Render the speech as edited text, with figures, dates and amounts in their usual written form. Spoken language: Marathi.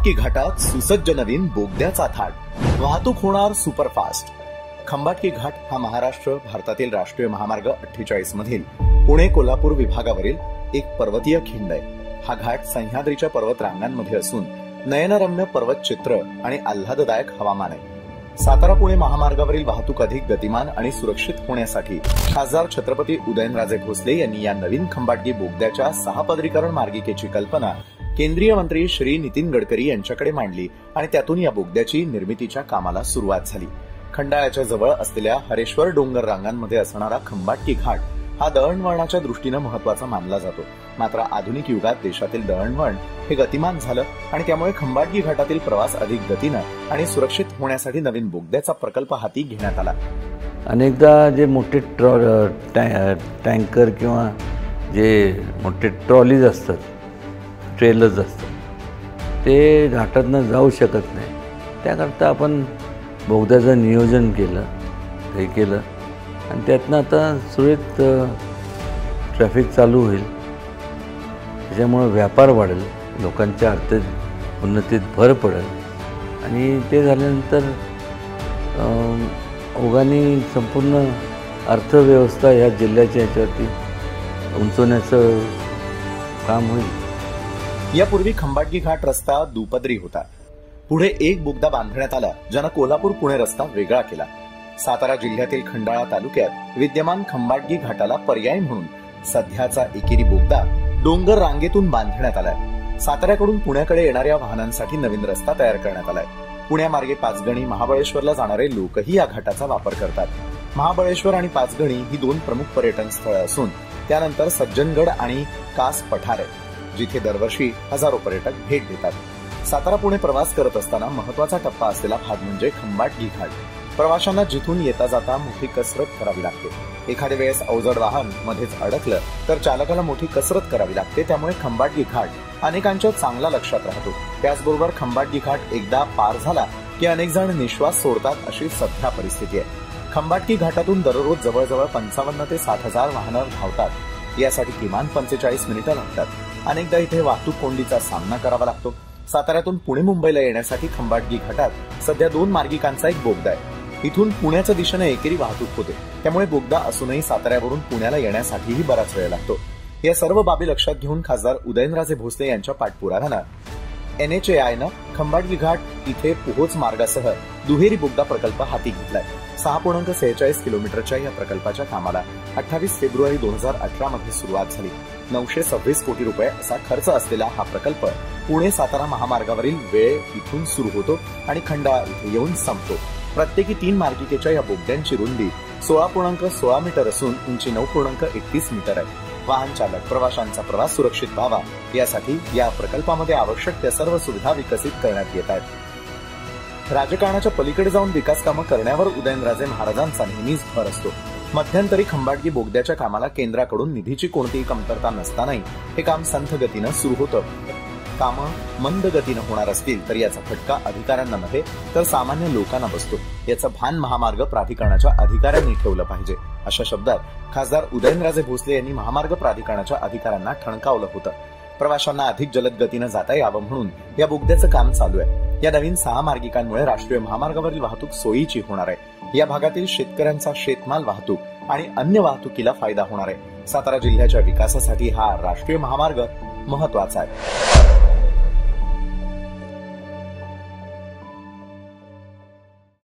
खंबाटकी घाटात सुसज्ज नवीन बोगद्याचा थाट, वाहतूक होणार सुपरफास्ट। खंबाटकी घाट हा महाराष्ट्र भारतातील राष्ट्रीय महामार्ग 48 मधील पुणे कोल्हापूर विभागावरील एक पर्वतीय खिंड आहे। हा घाट सह्याद्रीच्या पर्वत रांगांमध्ये असून नयनरम्य पर्वत चित्र आणि आल्हाददायक हवामान आहे। सातारा पुणे महामार्गावरील वाहतूक अधिक गतिमान आणि सुरक्षित होण्यासाठी खासदार छत्रपती उदयनराजे भोसले यांनी या नवीन खंबाटकी बोगद्याच्या 6 पदरीकरण मार्गिकेची कल्पना केंद्रीय मंत्री श्री नितीन गडकरी यांच्याकडे मांडली आणि त्यातून या बोगद्याची निर्मितीच्या कामाला सुरुवात झाली। खंडाळ्याच्या जवळ असलेल्या हरेश्वर डोंगर रांगांमध्ये असणारा खंबाटकी घाट हा दळणवळणाच्या दृष्टीने महत्वाचा मानला जातो। मात्र आधुनिक युगात देशातील दळणवळण हे गतिमान झालं आणि त्यामुळे खंबाटकी घाटातील प्रवास अधिक गतीने आणि सुरक्षित होण्यासाठी नवीन बोगद्याचा प्रकल्प हाती घेण्यात आला। अनेकदा जे मोठे टँकर किंवा जे मोठे ट्रॉलीज असतात, ट्रेलर्स असतात, ते घाटातनं जाऊ शकत नाही। त्याकरता आपण बोगद्याचं नियोजन केलं, हे केलं आणि त्यातनं आता सुरळीत ट्रॅफिक चालू होईल। त्याच्यामुळे व्यापार वाढेल, लोकांच्या आर्थिक उन्नतीत भर पडेल आणि ते झाल्यानंतर ओघाने संपूर्ण अर्थव्यवस्था या जिल्ह्याच्या याच्यावरती उंचवण्याचं काम होईल। यापूर्वी खंबाटकी घाट रस्ता दुपदरी होता। पुढे एक बोगदा बांधण्यात आला, ज्यानं कोल्हापूर पुणे रस्ता वेगळा केला। सातारा जिल्ह्यातील खंडाळा तालुक्यात विद्यमान खंबाटकी घाटाला पर्याय म्हणून सध्याचा एकेरी बोगदा डोंगर रांगेतून बांधण्यात आलाय। साताऱ्याकडून पुण्याकडे येणाऱ्या वाहनांसाठी नवीन रस्ता तयार करण्यात आलाय। पुण्यामार्गे पाचगणी महाबळेश्वरला जाणारे लोकही या घाटाचा वापर करतात। महाबळेश्वर आणि पाचगणी ही 2 प्रमुख पर्यटन स्थळं असून त्यानंतर सज्जनगड आणि कास पठार आहे, जिथे दरवर्षी हजारो पर्यटक भेट देतात। सातारा पुणे प्रवास करत असताना महत्वाचा टप्पा असलेला भाग म्हणजे खंबाटकी घाट। प्रवाशांना जिथून येता जाता मोठी कसरत करावी लागते। एखाद्या वेळेस अवजड वाहन मध्येच अडकलं तर चालकाला मोठी कसरत करावी लागते। त्यामुळे खंबाटकी घाट अनेकांच्या चांगला लक्षात राहतो। त्याचबरोबर खंबाटकी घाट एकदा पार झाला की अनेक जण निश्वास सोडतात, अशी सध्या परिस्थिती आहे। खंबाटकी घाटातून दररोज जवळजवळ 55 ते 60 हजार वाहनं धावतात। यासाठी किमान 45 मिनिटं लागतात। अनेकदा इथे वाहतूक कोंडीचा सामना करावा लागतो। साताऱ्यातून पुणे मुंबईला येण्यासाठी खंबाटकी घाटात सध्या 2 मार्गिकांचा एक बोगदा आहे। इथून पुण्याच्या दिशेने एकेरी वाहतूक होते, त्यामुळे बोगदा असूनही साताऱ्यावरून पुण्याला येण्यासाठीही बराच वेळ लागतो। या सर्व बाबी लक्षात घेऊन खासदार उदयनराजे भोसले यांच्या पाठपुराव्यानं NHAIनं खंबाटकी घाट इथे पोहोच मार्गासह दुहेरी बोगदा प्रकल्प हाती घेतलाय। 6.46 किलोमीटरच्या या प्रकल्पाच्या कामाला 28 फेब्रुवारी 2018 मध्ये सुरुवात झाली। 926 कोटी रुपये असा खर्च असलेला हा प्रकल्प पुणे सातारा महामार्गावरील वेळ इथून सुरू होतो आणि खंडाळा इथे येऊन संपतो। प्रत्येकी 3 मार्गिकेच्या या बोगद्यांची रुंदी 16.16 मीटर असून उंची 9.31 मीटर आहे। वाहन चालक प्रवाशांचा प्रवास सुरक्षित व्हावा यासाठी या प्रकल्पामध्ये आवश्यक त्या सर्व सुविधा विकसित करण्यात येत आहेत। राजकारणाच्या पलीकडे जाऊन विकास कामं करण्यावर उदयनराजे महाराजांचा नेहमीच भर असतो। मध्यंतरी खंबाटकी बोगद्याच्या कामाला केंद्राकडून निधीची कोणतीही कमतरता नसतानाही हे काम संथ गतीनं सुरू होतं। कामं मंद गतीनं होणार असतील तर याचा फटका अधिकाऱ्यांना नव्हे तर सामान्य लोकांना बसतो। याचं भान महामार्ग प्राधिकरणाच्या अधिकाऱ्यांनी ठेवलं पाहिजे, अशा शब्दात खासदार उदयनराजे भोसले यांनी महामार्ग प्राधिकरणाच्या अधिकाऱ्यांना ठणकावलं होतं। प्रवाशांना अधिक जलद गतीनं जाता यावं म्हणून या बोगद्याचं काम चालू आहे। या नवीन 6 मार्गिकांमुळे राष्ट्रीय महामार्गावरील वाहतूक सोयीची होणार आहे। या भागातील शेतकऱ्यांचा शेतमाल वाहतूक आणि अन्य वाहतुकीला फायदा होणार आहे। सातारा जिल्ह्याच्या विकासासाठी हा राष्ट्रीय महामार्ग महत्वाचा आहे।